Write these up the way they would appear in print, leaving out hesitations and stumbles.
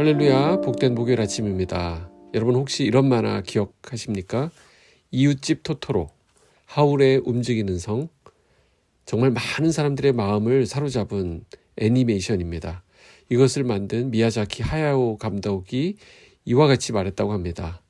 할렐루야, 복된 목요일 아침입니다. 여러분 혹시 이런 만화 기억하십니까? 이웃집 토토로, 하울의 움직이는 성. 정말 많은 사람들의 마음을 사로잡은 애니메이션입니다. 이것을 만든 미야자키 하야오 감독이 이와 같이 말했다고 합니다.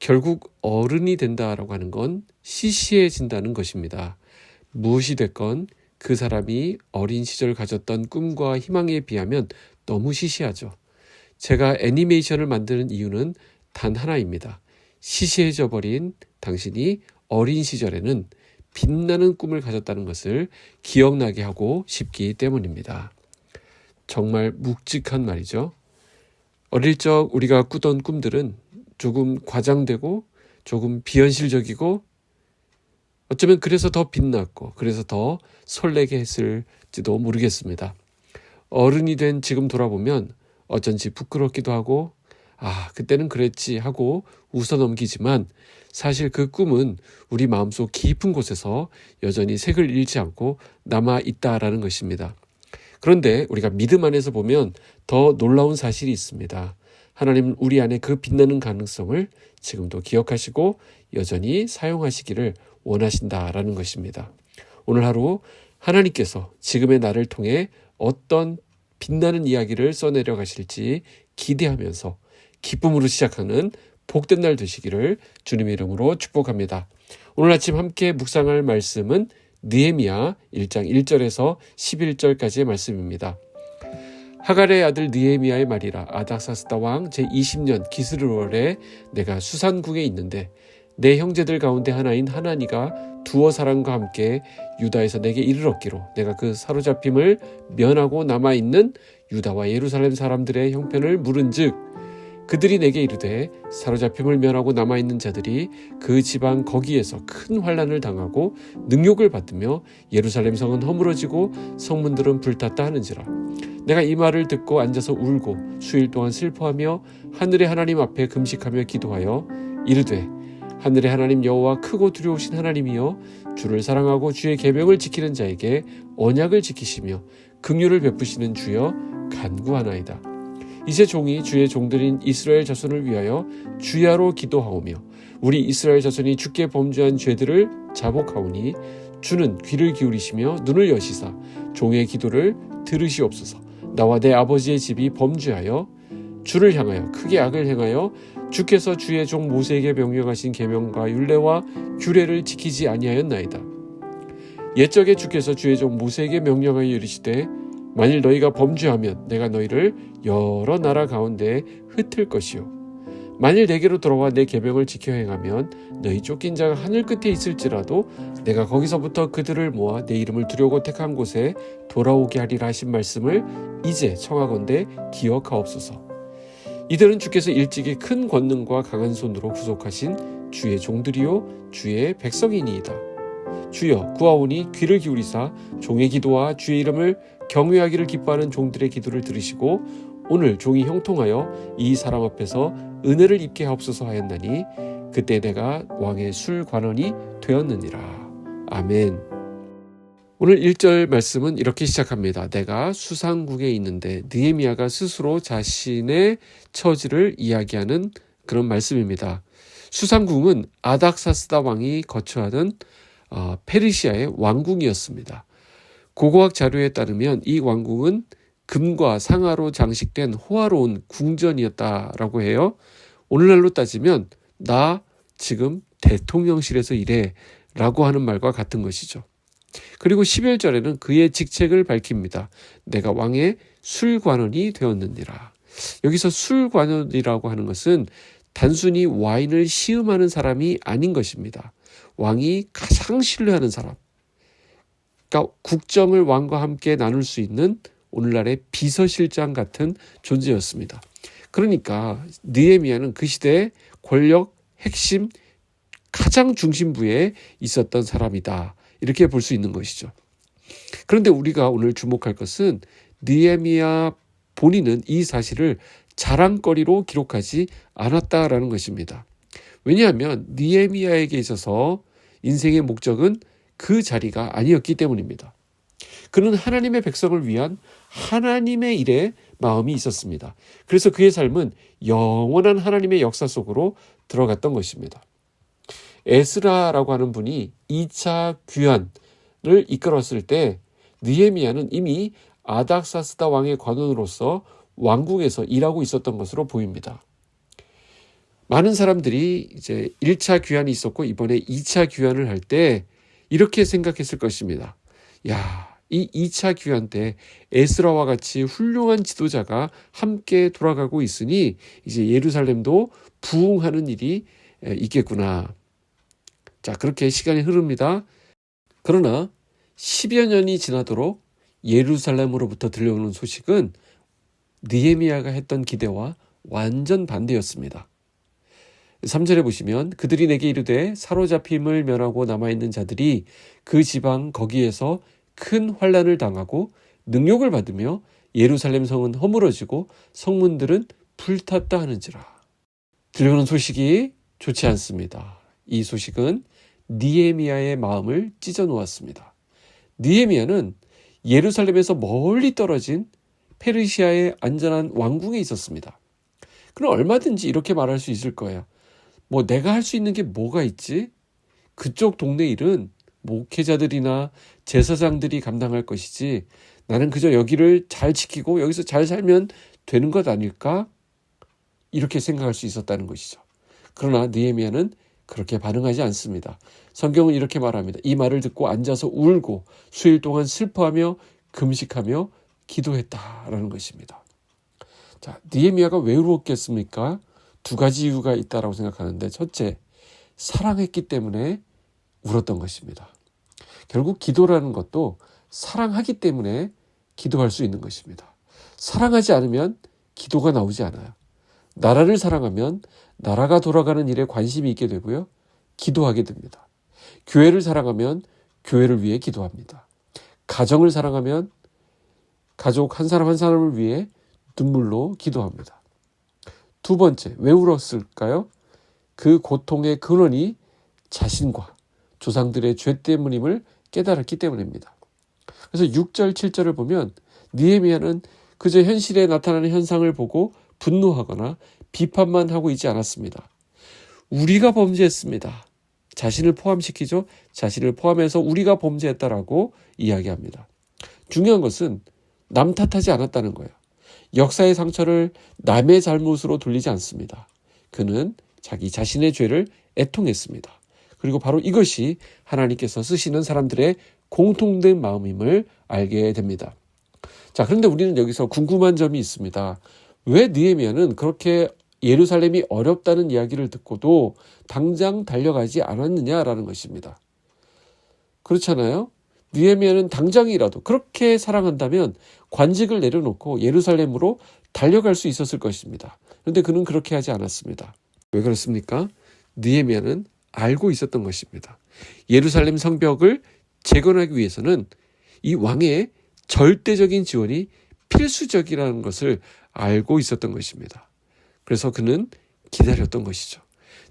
결국 어른이 된다라고 하는 건 시시해진다는 것입니다. 무엇이 됐건 그 사람이 어린 시절 가졌던 꿈과 희망에 비하면 너무 시시하죠. 제가 애니메이션을 만드는 이유는 단 하나입니다. 시시해져 버린 당신이 어린 시절에는 빛나는 꿈을 가졌다는 것을 기억나게 하고 싶기 때문입니다. 정말 묵직한 말이죠. 어릴 적 우리가 꾸던 꿈들은 조금 과장되고 조금 비현실적이고 어쩌면 그래서 더 빛났고 그래서 더 설레게 했을지도 모르겠습니다. 어른이 된 지금 돌아보면 어쩐지 부끄럽기도 하고 그때는 그랬지 하고 웃어넘기지만 사실 그 꿈은 우리 마음속 깊은 곳에서 여전히 색을 잃지 않고 남아있다라는 것입니다. 그런데 우리가 믿음 안에서 보면 더 놀라운 사실이 있습니다. 하나님은 우리 안에 그 빛나는 가능성을 지금도 기억하시고 여전히 사용하시기를 원하신다라는 것입니다. 오늘 하루 하나님께서 지금의 나를 통해 어떤 빛나는 이야기를 써내려 가실지 기대하면서 기쁨으로 시작하는 복된 날 되시기를 주님의 이름으로 축복합니다. 오늘 아침 함께 묵상할 말씀은 느헤미야 1장 1절에서 11절까지의 말씀입니다. 하갈의 아들 느헤미야의 말이라. 아닥사스다 왕 제20년 기스르월에 내가 수산국에 있는데 내 형제들 가운데 하나인 하나니가 두어 사람과 함께 유다에서 내게 이르렀기로 내가 그 사로잡힘을 면하고 남아있는 유다와 예루살렘 사람들의 형편을 물은즉 그들이 내게 이르되 사로잡힘을 면하고 남아있는 자들이 그 지방 거기에서 큰 환난을 당하고 능욕을 받으며 예루살렘 성은 허물어지고 성문들은 불탔다 하는지라. 내가 이 말을 듣고 앉아서 울고 수일 동안 슬퍼하며 하늘의 하나님 앞에 금식하며 기도하여 이르되 하늘의 하나님 여호와 크고 두려우신 하나님이여 주를 사랑하고 주의 계명을 지키는 자에게 언약을 지키시며 긍휼을 베푸시는 주여 간구하나이다. 이제 종이 주의 종들인 이스라엘 자손을 위하여 주야로 기도하오며 우리 이스라엘 자손이 주께 범죄한 죄들을 자복하오니 주는 귀를 기울이시며 눈을 여시사 종의 기도를 들으시옵소서. 나와 내 아버지의 집이 범죄하여 주를 향하여 크게 악을 행하여 주께서 주의 종 모세에게 명령하신 계명과 율례와 규례를 지키지 아니하였나이다. 옛적에 주께서 주의 종 모세에게 명령하여 이르시되 만일 너희가 범죄하면 내가 너희를 여러 나라 가운데에 흩을 것이요 만일 내게로 돌아와 내 계명을 지켜 행하면 너희 쫓긴 자가 하늘 끝에 있을지라도 내가 거기서부터 그들을 모아 내 이름을 두려고 택한 곳에 돌아오게 하리라 하신 말씀을 이제 청하건대 기억하옵소서. 이들은 주께서 일찍이 큰 권능과 강한 손으로 구속하신 주의 종들이요 주의 백성이니이다. 주여 구하오니 귀를 기울이사 종의 기도와 주의 이름을 경외하기를 기뻐하는 종들의 기도를 들으시고 오늘 종이 형통하여 이 사람 앞에서 은혜를 입게 하옵소서 하였나니 그때 내가 왕의 술관원이 되었느니라. 아멘. 오늘 1절 말씀은 이렇게 시작합니다. 내가 수산국에 있는데 느헤미야가 스스로 자신의 처지를 이야기하는 그런 말씀입니다. 수산국은 아닥사스다 왕이 거처하던 페르시아의 왕궁이었습니다. 고고학 자료에 따르면 이 왕궁은 금과 상아로 장식된 호화로운 궁전이었다라고 해요. 오늘날로 따지면 나 지금 대통령실에서 일해 라고 하는 말과 같은 것이죠. 그리고 11절에는 그의 직책을 밝힙니다. 내가 왕의 술관원이 되었느니라. 여기서 술관원이라고 하는 것은 단순히 와인을 시음하는 사람이 아닌 것입니다. 왕이 가장 신뢰하는 사람. 그러니까 국정을 왕과 함께 나눌 수 있는 오늘날의 비서실장 같은 존재였습니다. 그러니까 느헤미야는 그 시대의 권력 핵심 가장 중심부에 있었던 사람이다. 이렇게 볼 수 있는 것이죠. 그런데 우리가 오늘 주목할 것은 느헤미야 본인은 이 사실을 자랑거리로 기록하지 않았다라는 것입니다. 왜냐하면 느헤미야에게 있어서 인생의 목적은 그 자리가 아니었기 때문입니다. 그는 하나님의 백성을 위한 하나님의 일에 마음이 있었습니다. 그래서 그의 삶은 영원한 하나님의 역사 속으로 들어갔던 것입니다. 에스라라고 하는 분이 2차 귀환을 이끌었을 때 느헤미야는 이미 아닥사스다 왕의 관원으로서 왕궁에서 일하고 있었던 것으로 보입니다. 많은 사람들이 이제 1차 귀환이 있었고 이번에 2차 귀환을 할 때 이렇게 생각했을 것입니다. 야, 이 2차 귀환 때 에스라와 같이 훌륭한 지도자가 함께 돌아가고 있으니 이제 예루살렘도 부흥하는 일이 있겠구나. 자, 그렇게 시간이 흐릅니다. 그러나 10여 년이 지나도록 예루살렘으로부터 들려오는 소식은 느헤미야가 했던 기대와 완전 반대였습니다. 3절에 보시면 그들이 내게 이르되 사로잡힘을 면하고 남아있는 자들이 그 지방 거기에서 큰 환난을 당하고 능욕을 받으며 예루살렘 성은 허물어지고 성문들은 불탔다 하는지라. 들려오는 소식이 좋지 않습니다. 이 소식은 느헤미야의 마음을 찢어 놓았습니다. 느헤미야는 예루살렘에서 멀리 떨어진 페르시아의 안전한 왕궁에 있었습니다. 그럼 얼마든지 이렇게 말할 수 있을 거예요. 뭐 내가 할 수 있는 게 뭐가 있지? 그쪽 동네 일은 목회자들이나 제사장들이 감당할 것이지 나는 그저 여기를 잘 지키고 여기서 잘 살면 되는 것 아닐까? 이렇게 생각할 수 있었다는 것이죠. 그러나 느헤미야는 그렇게 반응하지 않습니다. 성경은 이렇게 말합니다. 이 말을 듣고 앉아서 울고 수일 동안 슬퍼하며 금식하며 기도했다라는 것입니다. 자, 느헤미야가 왜 울었겠습니까? 두 가지 이유가 있다라고 생각하는데, 첫째, 사랑했기 때문에 울었던 것입니다. 결국 기도라는 것도 사랑하기 때문에 기도할 수 있는 것입니다. 사랑하지 않으면 기도가 나오지 않아요. 나라를 사랑하면 나라가 돌아가는 일에 관심이 있게 되고요. 기도하게 됩니다. 교회를 사랑하면 교회를 위해 기도합니다. 가정을 사랑하면 가족 한 사람 한 사람을 위해 눈물로 기도합니다. 두 번째, 왜 울었을까요? 그 고통의 근원이 자신과 조상들의 죄 때문임을 깨달았기 때문입니다. 그래서 6절, 7절을 보면 느헤미야는 그저 현실에 나타나는 현상을 보고 분노하거나 비판만 하고 있지 않았습니다. 우리가 범죄했습니다. 자신을 포함시키죠. 자신을 포함해서 우리가 범죄했다라고 이야기합니다. 중요한 것은 남 탓하지 않았다는 거예요. 역사의 상처를 남의 잘못으로 돌리지 않습니다. 그는 자기 자신의 죄를 애통했습니다. 그리고 바로 이것이 하나님께서 쓰시는 사람들의 공통된 마음임을 알게 됩니다. 자, 그런데 우리는 여기서 궁금한 점이 있습니다. 왜 느헤미야는 그렇게 예루살렘이 어렵다는 이야기를 듣고도 당장 달려가지 않았느냐라는 것입니다. 그렇잖아요. 느헤미야는 당장이라도 그렇게 사랑한다면 관직을 내려놓고 예루살렘으로 달려갈 수 있었을 것입니다. 그런데 그는 그렇게 하지 않았습니다. 왜 그렇습니까? 느헤미야는 알고 있었던 것입니다. 예루살렘 성벽을 재건하기 위해서는 이 왕의 절대적인 지원이 필수적이라는 것을 알고 있었던 것입니다. 그래서 그는 기다렸던 것이죠.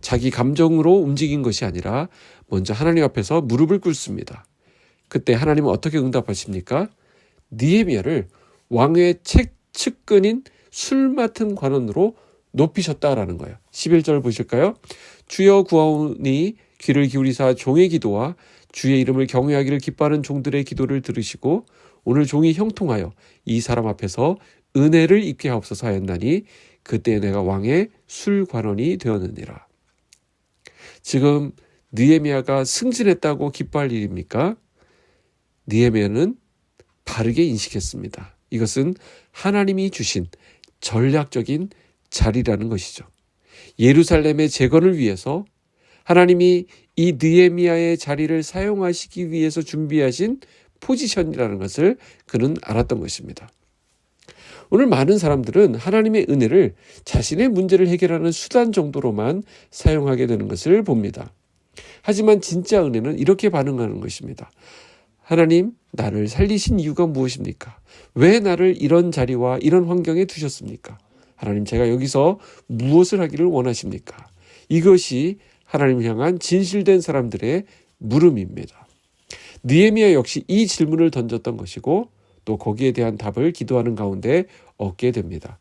자기 감정으로 움직인 것이 아니라 먼저 하나님 앞에서 무릎을 꿇습니다. 그때 하나님은 어떻게 응답하십니까? 느헤미야를 왕의 측근인 술 맡은 관원으로 높이셨다라는 거예요. 11절 보실까요? 주여 구하오니 귀를 기울이사 종의 기도와 주의 이름을 경외하기를 기뻐하는 종들의 기도를 들으시고 오늘 종이 형통하여 이 사람 앞에서 은혜를 입게 하옵소서 하였나니 그때 내가 왕의 술관원이 되었느니라. 지금 느헤미야가 승진했다고 기뻐할 일입니까? 느헤미야는 바르게 인식했습니다. 이것은 하나님이 주신 전략적인 자리라는 것이죠. 예루살렘의 재건을 위해서 하나님이 이 느헤미야의 자리를 사용하시기 위해서 준비하신 포지션이라는 것을 그는 알았던 것입니다. 오늘 많은 사람들은 하나님의 은혜를 자신의 문제를 해결하는 수단 정도로만 사용하게 되는 것을 봅니다. 하지만 진짜 은혜는 이렇게 반응하는 것입니다. 하나님, 나를 살리신 이유가 무엇입니까? 왜 나를 이런 자리와 이런 환경에 두셨습니까? 하나님, 제가 여기서 무엇을 하기를 원하십니까? 이것이 하나님을 향한 진실된 사람들의 물음입니다. 느헤미야 역시 이 질문을 던졌던 것이고 또 거기에 대한 답을 기도하는 가운데 얻게 됩니다.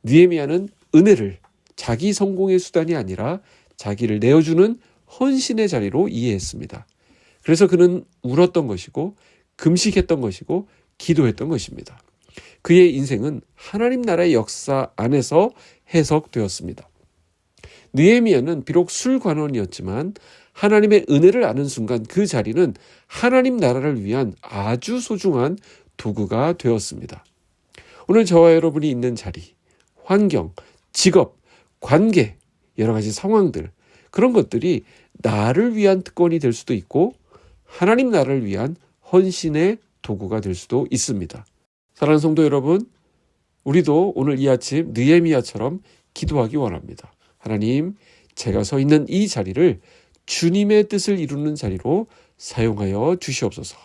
느헤미야는 은혜를 자기 성공의 수단이 아니라 자기를 내어주는 헌신의 자리로 이해했습니다. 그래서 그는 울었던 것이고 금식했던 것이고 기도했던 것입니다. 그의 인생은 하나님 나라의 역사 안에서 해석되었습니다. 느헤미야는 비록 술관원이었지만 하나님의 은혜를 아는 순간 그 자리는 하나님 나라를 위한 아주 소중한 도구가 되었습니다. 오늘 저와 여러분이 있는 자리, 환경, 직업, 관계, 여러 가지 상황들, 그런 것들이 나를 위한 특권이 될 수도 있고 하나님 나라를 위한 헌신의 도구가 될 수도 있습니다. 사랑하는 성도 여러분, 우리도 오늘 이 아침 느헤미야처럼 기도하기 원합니다. 하나님, 제가 서 있는 이 자리를 주님의 뜻을 이루는 자리로 사용하여 주시옵소서.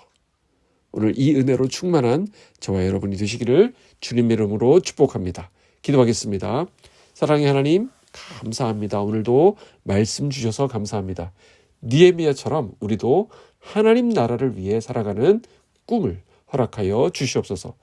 오늘 이 은혜로 충만한 저와 여러분이 되시기를 주님의 이름으로 축복합니다. 기도하겠습니다. 사랑의 하나님, 감사합니다. 오늘도 말씀 주셔서 감사합니다. 느헤미야처럼 우리도 하나님 나라를 위해 살아가는 꿈을 허락하여 주시옵소서.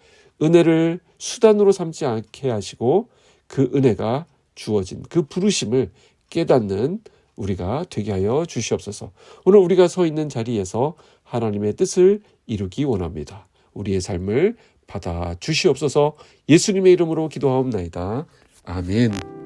은혜를 수단으로 삼지 않게 하시고 그 은혜가 주어진 그 부르심을 깨닫는 우리가 되게 하여 주시옵소서. 오늘 우리가 서 있는 자리에서 하나님의 뜻을 이루기 원합니다. 우리의 삶을 받아 주시옵소서. 예수님의 이름으로 기도하옵나이다. 아멘.